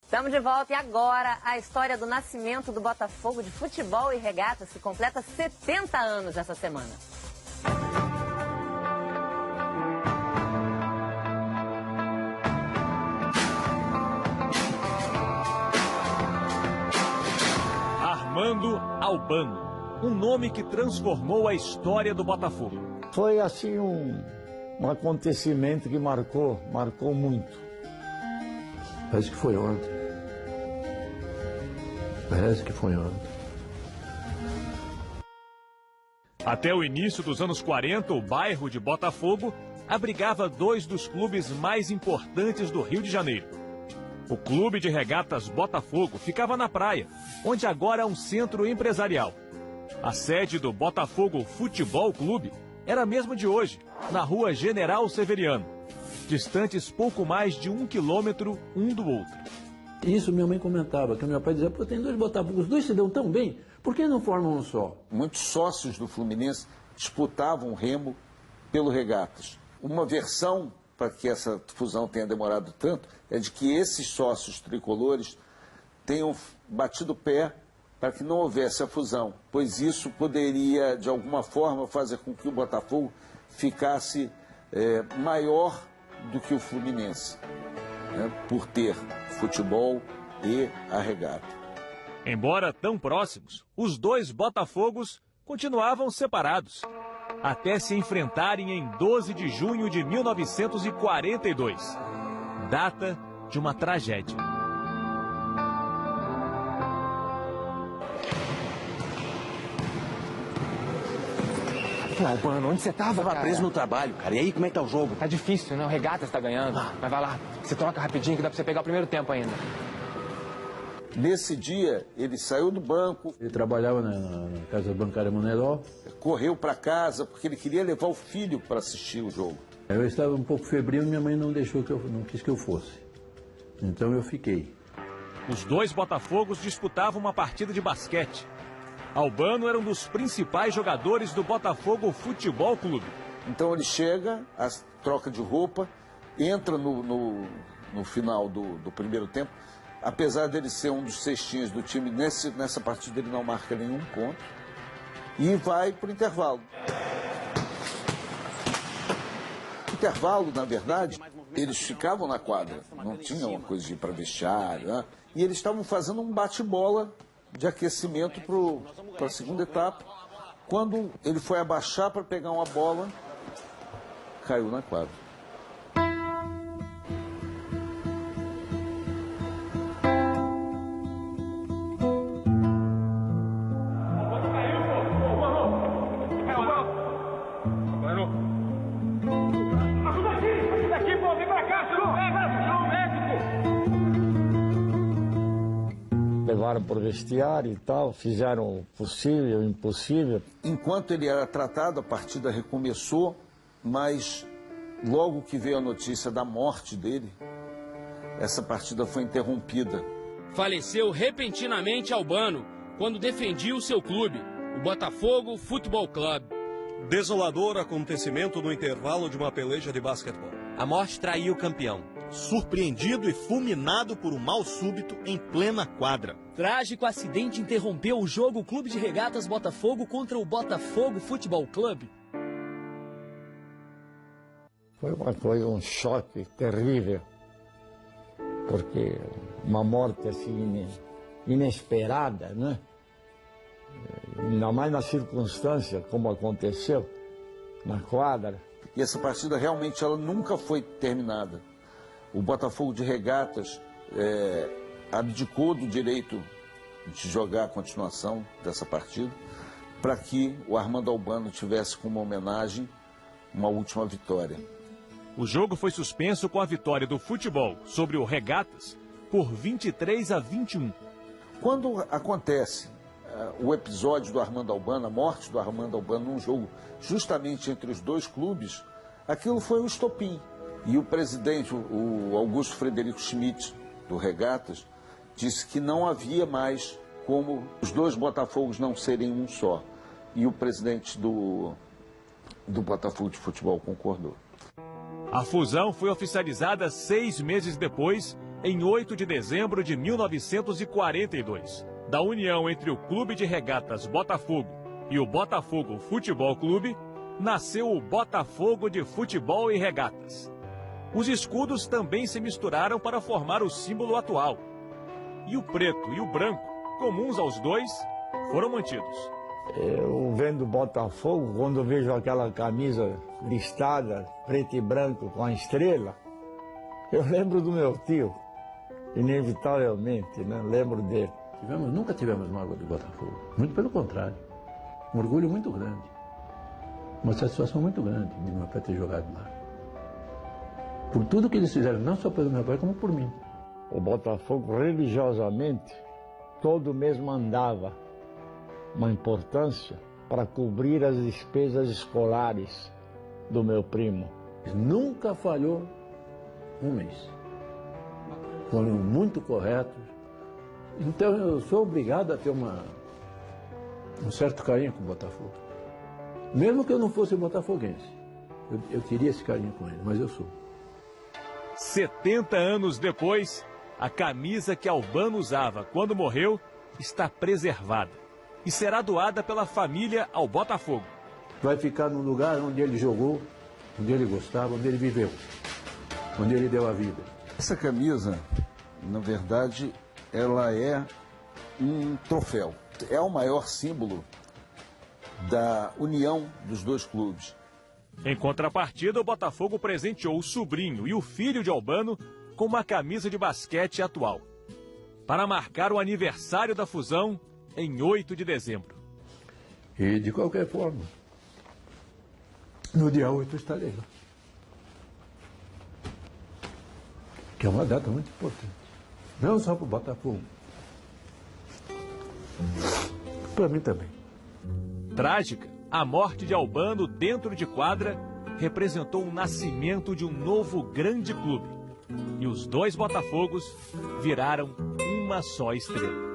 Estamos de volta e agora a história do nascimento do Botafogo de Futebol e Regatas, que completa 70 anos essa semana. Armando Albano, um nome que transformou a história do Botafogo. Foi assim um acontecimento que marcou muito. Parece que foi ontem. Parece que foi ontem. Até o início dos anos 40, o bairro de Botafogo abrigava dois dos clubes mais importantes do Rio de Janeiro. O Clube de Regatas Botafogo ficava na praia, onde agora é um centro empresarial. A sede do Botafogo Futebol Clube era a mesma de hoje, na rua General Severiano, distantes pouco mais de 1 quilômetro um do outro. Isso minha mãe comentava, que meu pai dizia, pô, tem dois Botafogos, os dois se dão tão bem, por que não formam um só? Muitos sócios do Fluminense disputavam o Remo pelo Regatas. Uma versão para que essa fusão tenha demorado tanto é de que esses sócios tricolores tenham batido o pé para que não houvesse a fusão, pois isso poderia, de alguma forma, fazer com que o Botafogo ficasse maior do que o Fluminense, né, por ter futebol e a regata. Embora tão próximos, os dois Botafogos continuavam separados, até se enfrentarem em 12 de junho de 1942, data de uma tragédia. Albano, onde você tava? Tava preso no trabalho, cara. E aí, como é que tá o jogo? Tá difícil, né? O Regatas tá ganhando. Mas vai lá, você troca rapidinho que dá pra você pegar o primeiro tempo ainda. Nesse dia, ele saiu do banco. Ele trabalhava na Casa Bancária Moneró. Correu para casa porque ele queria levar o filho para assistir o jogo. Eu estava um pouco febril e minha mãe não quis que eu fosse. Então eu fiquei. Os dois Botafogos disputavam uma partida de basquete. Albano era um dos principais jogadores do Botafogo Futebol Clube. Então ele chega, troca de roupa, entra no final do primeiro tempo. Apesar dele ser um dos cestinhas do time, nessa partida ele não marca nenhum ponto. E vai para o intervalo. Intervalo, na verdade, eles ficavam na quadra. Não tinha uma coisa de ir para vestiário, né? E eles estavam fazendo um bate-bola de aquecimento para a segunda etapa. Quando ele foi abaixar para pegar uma bola, caiu na quadra. Levaram para o vestiário e tal, fizeram o possível, o impossível. Enquanto ele era tratado, a partida recomeçou, mas logo que veio a notícia da morte dele, essa partida foi interrompida. Faleceu repentinamente Albano, quando defendia o seu clube, o Botafogo Futebol Clube. Desolador acontecimento no intervalo de uma peleja de basquetebol. A morte traiu o campeão. Surpreendido e fulminado por um mal súbito em plena quadra. Trágico acidente interrompeu o jogo Clube de Regatas Botafogo contra o Botafogo Futebol Clube. Foi uma coisa, um choque terrível, porque uma morte assim inesperada, né? Ainda mais na circunstância como aconteceu, na quadra. E essa partida realmente ela nunca foi terminada. O Botafogo de Regatas abdicou do direito de jogar a continuação dessa partida para que o Armando Albano tivesse como homenagem uma última vitória. O jogo foi suspenso com a vitória do futebol sobre o Regatas por 23-21. Quando acontece o episódio do Armando Albano, a morte do Armando Albano num jogo justamente entre os dois clubes, aquilo foi um estopim. E o presidente, o Augusto Frederico Schmidt, do Regatas, disse que não havia mais como os dois Botafogos não serem um só. E o presidente do Botafogo de Futebol concordou. A fusão foi oficializada 6 meses depois, em 8 de dezembro de 1942, da união entre o Clube de Regatas Botafogo e o Botafogo Futebol Clube, nasceu o Botafogo de Futebol e Regatas. Os escudos também se misturaram para formar o símbolo atual. E o preto e o branco, comuns aos dois, foram mantidos. Eu vendo Botafogo, quando vejo aquela camisa listada, preto e branco com a estrela, eu lembro do meu tio, inevitavelmente, né? Lembro dele. Nunca tivemos mágoa do Botafogo, muito pelo contrário. Um orgulho muito grande, uma satisfação muito grande de meu pai ter jogado lá. Por tudo que eles fizeram, não só pelo meu pai, como por mim. O Botafogo, religiosamente, todo mês mandava uma importância para cobrir as despesas escolares do meu primo. Nunca falhou um mês. Foram muito corretos. Então eu sou obrigado a ter um certo carinho com o Botafogo. Mesmo que eu não fosse botafoguense, eu teria esse carinho com ele, mas eu sou. 70 anos depois, a camisa que Albano usava quando morreu está preservada e será doada pela família ao Botafogo. Vai ficar no lugar onde ele jogou, onde ele gostava, onde ele viveu, onde ele deu a vida. Essa camisa, na verdade, ela é um troféu. É o maior símbolo da união dos dois clubes. Em contrapartida, o Botafogo presenteou o sobrinho e o filho de Albano com uma camisa de basquete atual, para marcar o aniversário da fusão em 8 de dezembro. E, de qualquer forma, no dia 8 eu estarei lá. Que é uma data muito importante. Não só para o Botafogo. Para mim também. Trágica, a morte de Albano dentro de quadra representou o nascimento de um novo grande clube. E os dois Botafogos viraram uma só estrela.